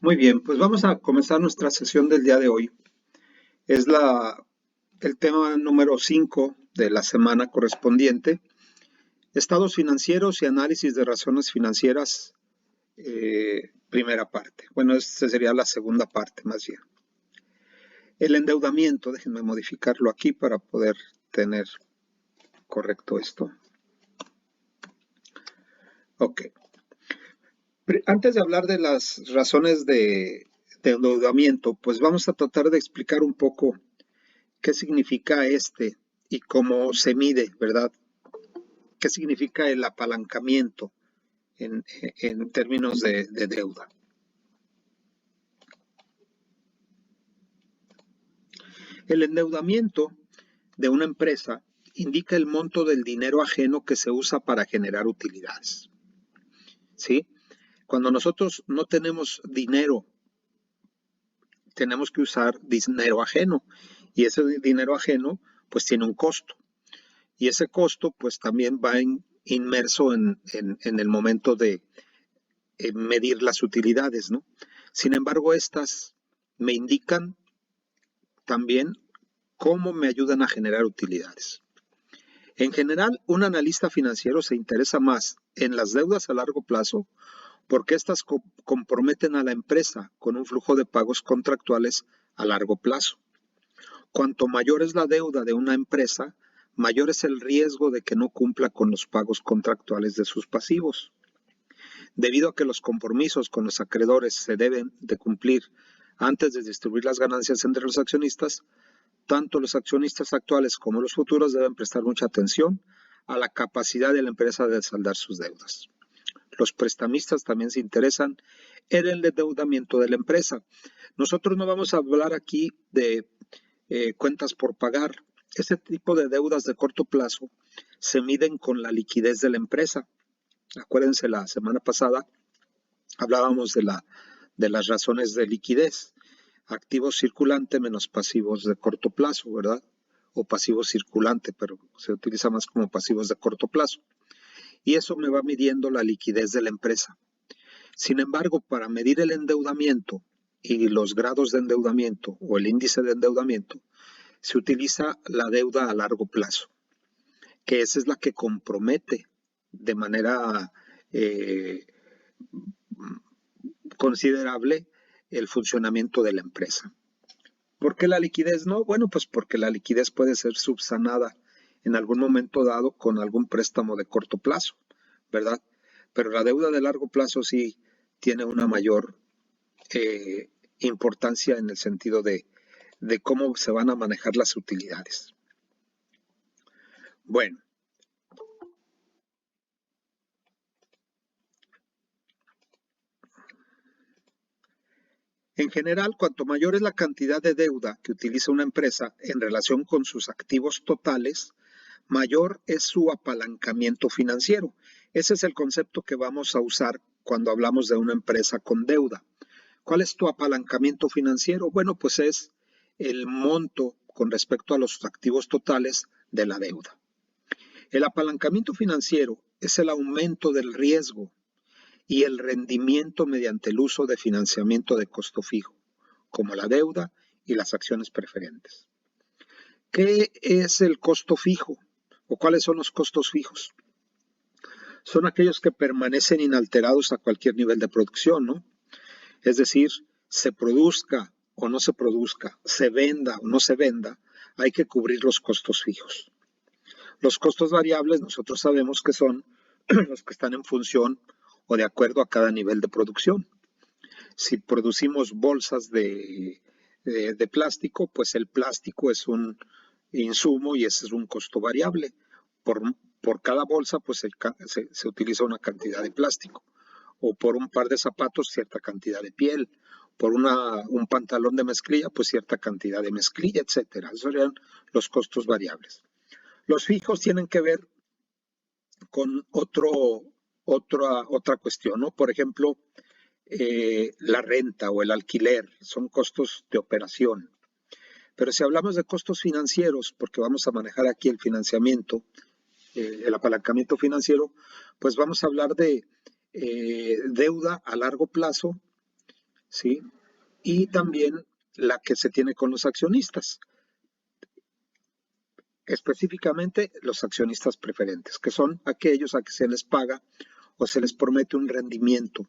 Muy bien, pues vamos a comenzar nuestra sesión del día de hoy. Es el tema número 5 de la semana correspondiente. Estados financieros y análisis de razones financieras, primera parte. Bueno, esta sería la segunda parte más bien. El endeudamiento, déjenme modificarlo aquí para poder tener correcto esto. Ok. Antes de hablar de las razones de endeudamiento, pues vamos a tratar de explicar un poco qué significa y cómo se mide, ¿verdad? ¿Qué significa el apalancamiento en términos de deuda? El endeudamiento de una empresa indica el monto del dinero ajeno que se usa para generar utilidades. ¿Sí? Cuando nosotros no tenemos dinero, tenemos que usar dinero ajeno y ese dinero ajeno pues tiene un costo y ese costo pues también va inmerso en el momento de medir las utilidades, ¿no? Sin embargo, estas me indican también cómo me ayudan a generar utilidades. En general, un analista financiero se interesa más en las deudas a largo plazo porque estas comprometen a la empresa con un flujo de pagos contractuales a largo plazo. Cuanto mayor es la deuda de una empresa, mayor es el riesgo de que no cumpla con los pagos contractuales de sus pasivos. Debido a que los compromisos con los acreedores se deben de cumplir antes de distribuir las ganancias entre los accionistas, tanto los accionistas actuales como los futuros deben prestar mucha atención a la capacidad de la empresa de saldar sus deudas. Los prestamistas también se interesan en el endeudamiento de la empresa. Nosotros no vamos a hablar aquí de cuentas por pagar. Este tipo de deudas de corto plazo se miden con la liquidez de la empresa. Acuérdense, la semana pasada hablábamos de las razones de liquidez. Activos circulante menos pasivos de corto plazo, ¿verdad? O pasivo circulante, pero se utiliza más como pasivos de corto plazo. Y eso me va midiendo la liquidez de la empresa. Sin embargo, para medir el endeudamiento y los grados de endeudamiento o el índice de endeudamiento, se utiliza la deuda a largo plazo, que esa es la que compromete de manera considerable el funcionamiento de la empresa. ¿Por qué la liquidez no? Bueno, pues porque la liquidez puede ser subsanada en algún momento dado con algún préstamo de corto plazo, ¿verdad? Pero la deuda de largo plazo sí tiene una mayor importancia en el sentido de cómo se van a manejar las utilidades. Bueno, en general, cuanto mayor es la cantidad de deuda que utiliza una empresa en relación con sus activos totales, mayor es su apalancamiento financiero. Ese es el concepto que vamos a usar cuando hablamos de una empresa con deuda. ¿Cuál es tu apalancamiento financiero? Bueno, pues es el monto con respecto a los activos totales de la deuda. El apalancamiento financiero es el aumento del riesgo y el rendimiento mediante el uso de financiamiento de costo fijo, como la deuda y las acciones preferentes. ¿Qué es el costo fijo? ¿O cuáles son los costos fijos? Son aquellos que permanecen inalterados a cualquier nivel de producción, ¿no? Es decir, se produzca o no se produzca, se venda o no se venda, hay que cubrir los costos fijos. Los costos variables nosotros sabemos que son los que están en función o de acuerdo a cada nivel de producción. Si producimos bolsas de plástico, pues el plástico es un insumo y ese es un costo variable. Por, por cada bolsa, pues se utiliza una cantidad de plástico. O por un par de zapatos, cierta cantidad de piel. Por un pantalón de mezclilla, pues cierta cantidad de mezclilla, etcétera. Esos serían los costos variables. Los fijos tienen que ver con otra cuestión, ¿no? Por ejemplo, la renta o el alquiler, son costos de operación. Pero si hablamos de costos financieros, porque vamos a manejar aquí el financiamiento, el apalancamiento financiero, pues vamos a hablar de deuda a largo plazo ¿sí? Y también la que se tiene con los accionistas, específicamente los accionistas preferentes, que son aquellos a que se les paga o se les promete un rendimiento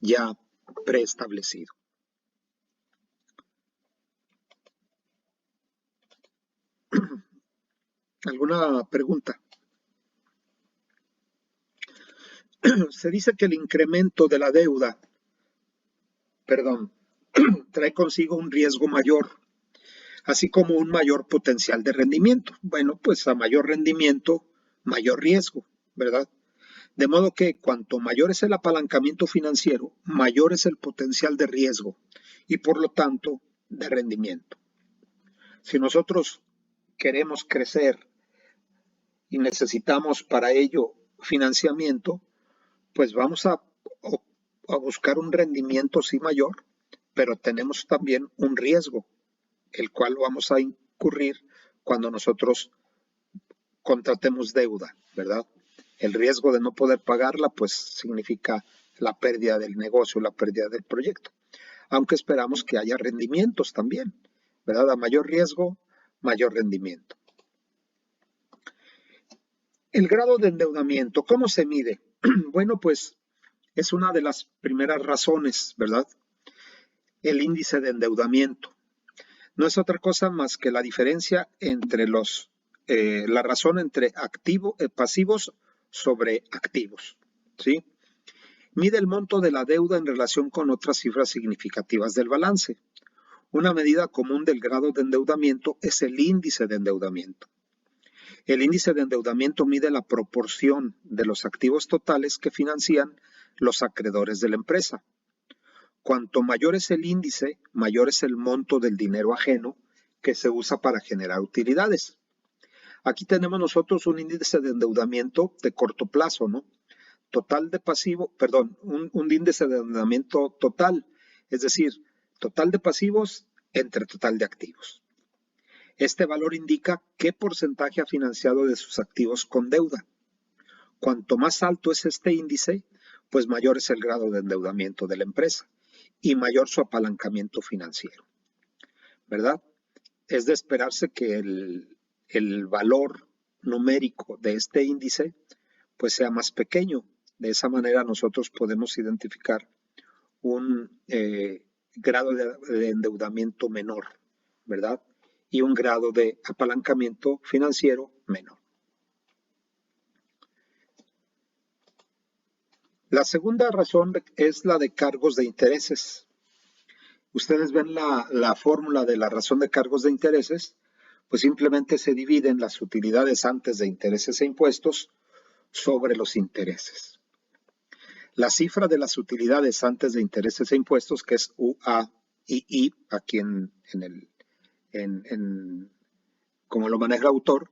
ya preestablecido. ¿Alguna pregunta? Se dice que el incremento de la deuda, trae consigo un riesgo mayor, así como un mayor potencial de rendimiento. Bueno, pues a mayor rendimiento, mayor riesgo, ¿verdad? De modo que cuanto mayor es el apalancamiento financiero, mayor es el potencial de riesgo y por lo tanto de rendimiento. Si nosotros queremos crecer y necesitamos para ello financiamiento, pues vamos a buscar un rendimiento sí mayor, pero tenemos también un riesgo, el cual vamos a incurrir cuando nosotros contratemos deuda, ¿verdad? El riesgo de no poder pagarla, pues significa la pérdida del negocio, la pérdida del proyecto. Aunque esperamos que haya rendimientos también, ¿verdad? A mayor riesgo, mayor rendimiento. El grado de endeudamiento, ¿cómo se mide? Bueno, pues es una de las primeras razones, ¿verdad? El índice de endeudamiento. No es otra cosa más que la diferencia entre la razón entre pasivos sobre activos, ¿sí? Mide el monto de la deuda en relación con otras cifras significativas del balance. Una medida común del grado de endeudamiento es el índice de endeudamiento. El índice de endeudamiento mide la proporción de los activos totales que financian los acreedores de la empresa. Cuanto mayor es el índice, mayor es el monto del dinero ajeno que se usa para generar utilidades. Aquí tenemos nosotros un índice de endeudamiento de corto plazo, ¿no? Un índice de endeudamiento total, es decir, total de pasivos entre total de activos. Este valor indica qué porcentaje ha financiado de sus activos con deuda. Cuanto más alto es este índice, pues mayor es el grado de endeudamiento de la empresa y mayor su apalancamiento financiero, ¿verdad? Es de esperarse que el valor numérico de este índice pues sea más pequeño. De esa manera nosotros podemos identificar un grado de endeudamiento menor, ¿verdad? Y un grado de apalancamiento financiero menor. La segunda razón es la de cargos de intereses. Ustedes ven la fórmula de la razón de cargos de intereses, pues simplemente se dividen las utilidades antes de intereses e impuestos sobre los intereses. La cifra de las utilidades antes de intereses e impuestos, que es UA y I, aquí como lo maneja el autor,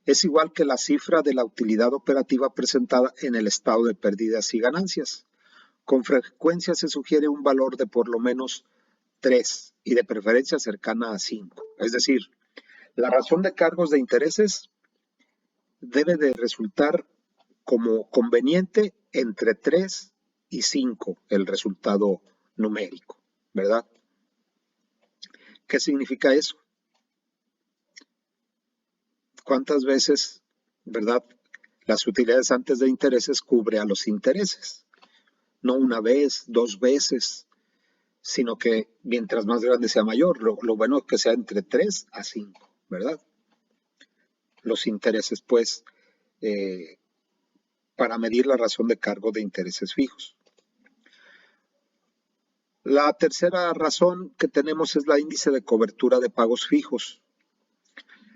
es igual que la cifra de la utilidad operativa presentada en el estado de pérdidas y ganancias. Con frecuencia se sugiere un valor de por lo menos 3 y de preferencia cercana a 5. Es decir, la razón de cargos de intereses debe de resultar como conveniente entre 3 y 5 el resultado numérico, ¿verdad? ¿Qué significa eso? ¿Cuántas veces, verdad, las utilidades antes de intereses cubre a los intereses? No una vez, 2 veces, sino que mientras más grande sea mayor, lo bueno es que sea entre 3 a 5, ¿verdad? Los intereses, pues, para medir la razón de cargo de intereses fijos. La tercera razón que tenemos es la índice de cobertura de pagos fijos.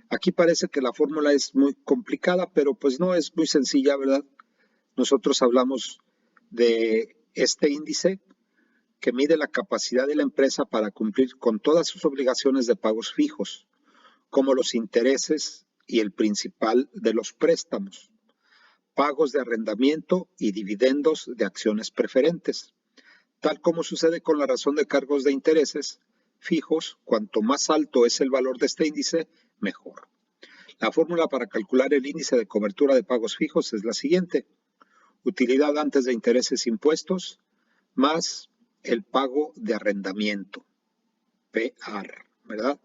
Aquí parece que la fórmula es muy complicada, pero pues no, es muy sencilla, ¿verdad? Nosotros hablamos de este índice que mide la capacidad de la empresa para cumplir con todas sus obligaciones de pagos fijos, como los intereses y el principal de los préstamos, pagos de arrendamiento y dividendos de acciones preferentes. Tal como sucede con la razón de cargos de intereses fijos, cuanto más alto es el valor de este índice, mejor. La fórmula para calcular el índice de cobertura de pagos fijos es la siguiente: utilidad antes de intereses impuestos más el pago de arrendamiento, PAR, ¿verdad?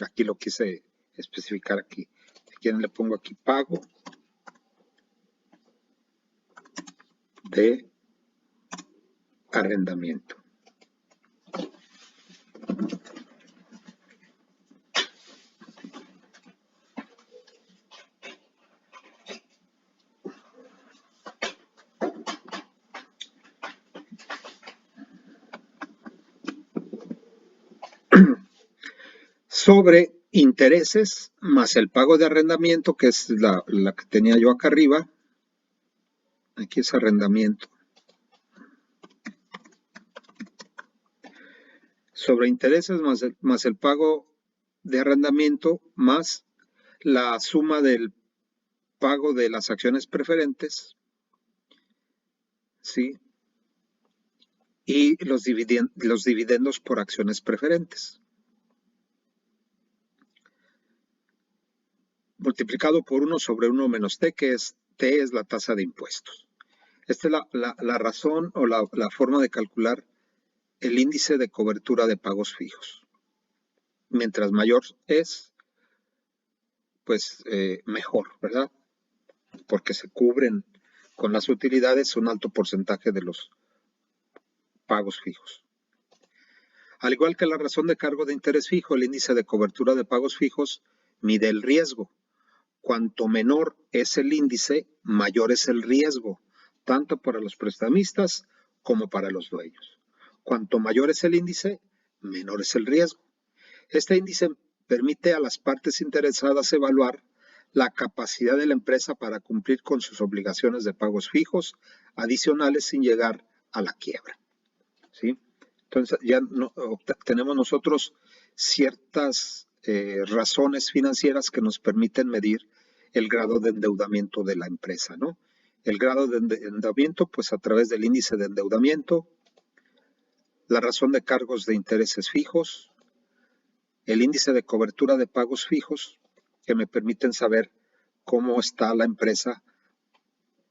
Aquí lo quise especificar aquí. Si quieren le pongo aquí pago de arrendamiento. Sobre intereses más el pago de arrendamiento, que es la que tenía yo acá arriba. Aquí es arrendamiento. Sobre intereses más el pago de arrendamiento más la suma del pago de las acciones preferentes, ¿sí? Y los dividendos por acciones preferentes. Multiplicado por 1 sobre 1 menos T, que es T es la tasa de impuestos. Esta es la razón o la forma de calcular el índice de cobertura de pagos fijos. Mientras mayor es, pues mejor, ¿verdad? Porque se cubren con las utilidades un alto porcentaje de los pagos fijos. Al igual que la razón de cargo de interés fijo, el índice de cobertura de pagos fijos mide el riesgo. Cuanto menor es el índice, mayor es el riesgo, tanto para los prestamistas como para los dueños. Cuanto mayor es el índice, menor es el riesgo. Este índice permite a las partes interesadas evaluar la capacidad de la empresa para cumplir con sus obligaciones de pagos fijos adicionales sin llegar a la quiebra, ¿sí? Entonces ya tenemos nosotros ciertas razones financieras que nos permiten medir el grado de endeudamiento de la empresa, ¿no? El grado de endeudamiento, pues a través del índice de endeudamiento, la razón de cargos de intereses fijos, el índice de cobertura de pagos fijos, que me permiten saber cómo está la empresa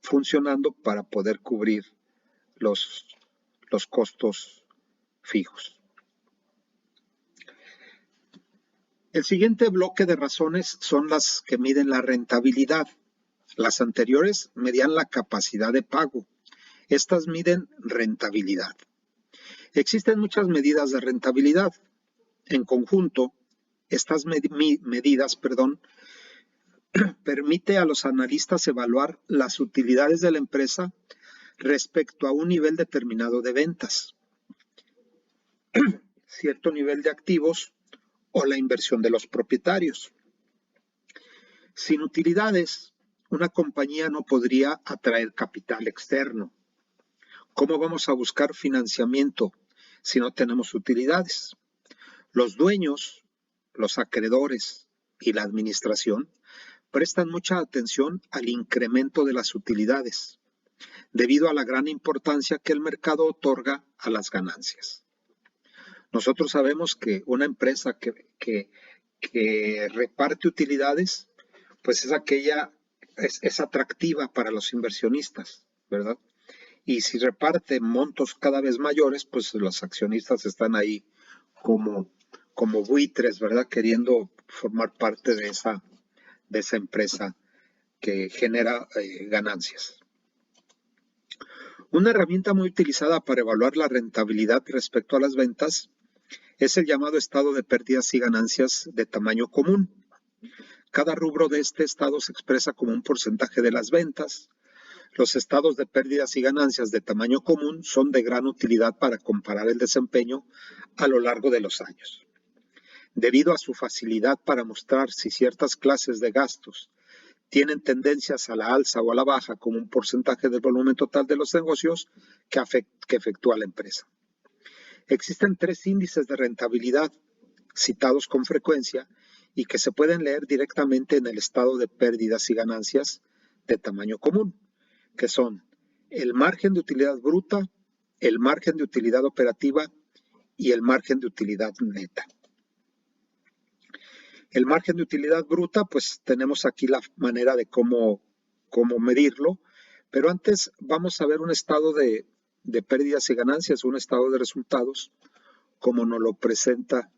funcionando para poder cubrir los costos fijos. El siguiente bloque de razones son las que miden la rentabilidad. Las anteriores medían la capacidad de pago. Estas miden rentabilidad. Existen muchas medidas de rentabilidad. En conjunto, estas medidas permite a los analistas evaluar las utilidades de la empresa respecto a un nivel determinado de ventas, cierto nivel de activos o la inversión de los propietarios. Sin utilidades, una compañía no podría atraer capital externo. ¿Cómo vamos a buscar financiamiento si no tenemos utilidades? Los dueños, los acreedores y la administración prestan mucha atención al incremento de las utilidades, debido a la gran importancia que el mercado otorga a las ganancias. Nosotros sabemos que una empresa que reparte utilidades, pues es atractiva para los inversionistas, ¿verdad? Y si reparte montos cada vez mayores, pues los accionistas están ahí como buitres, ¿verdad? Queriendo formar parte de esa empresa que genera ganancias. Una herramienta muy utilizada para evaluar la rentabilidad respecto a las ventas es el llamado estado de pérdidas y ganancias de tamaño común. Cada rubro de este estado se expresa como un porcentaje de las ventas. Los estados de pérdidas y ganancias de tamaño común son de gran utilidad para comparar el desempeño a lo largo de los años. Debido a su facilidad para mostrar si ciertas clases de gastos tienen tendencias a la alza o a la baja como un porcentaje del volumen total de los negocios que efectúa la empresa. Existen 3 índices de rentabilidad citados con frecuencia y que se pueden leer directamente en el estado de pérdidas y ganancias de tamaño común, que son el margen de utilidad bruta, el margen de utilidad operativa y el margen de utilidad neta. El margen de utilidad bruta, pues tenemos aquí la manera de cómo medirlo, pero antes vamos a ver un estado de de pérdidas y ganancias, un estado de resultados, como nos lo presenta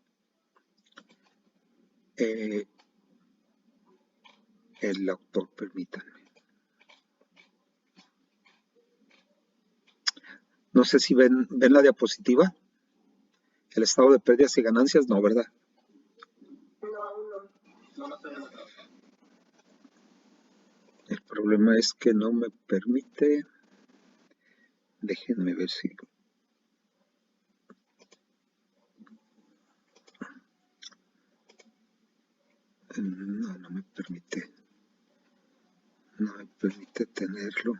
el autor, permítanme. No sé si ven la diapositiva. El estado de pérdidas y ganancias, no, ¿verdad? No. El problema es que no me permite. Déjenme ver si. No me permite. No me permite tenerlo.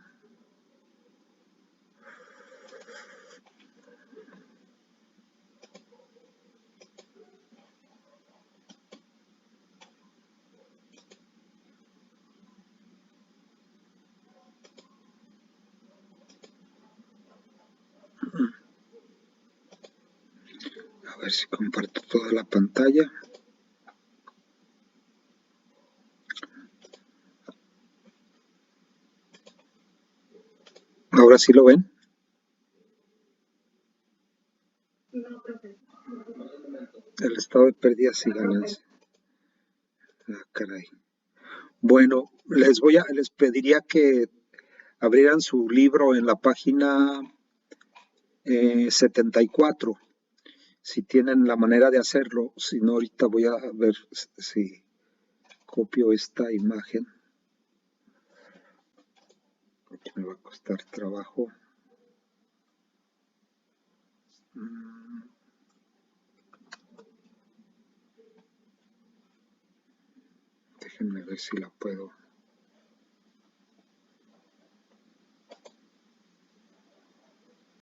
A ver si comparto toda la pantalla. ¿Ahora sí lo ven? El estado de pérdidas y ganancias. Ah, caray. Bueno, les pediría que abrieran su libro en la página 74, si tienen la manera de hacerlo. Si no, ahorita voy a ver si copio esta imagen. Me va a costar trabajo. Déjenme ver si la puedo.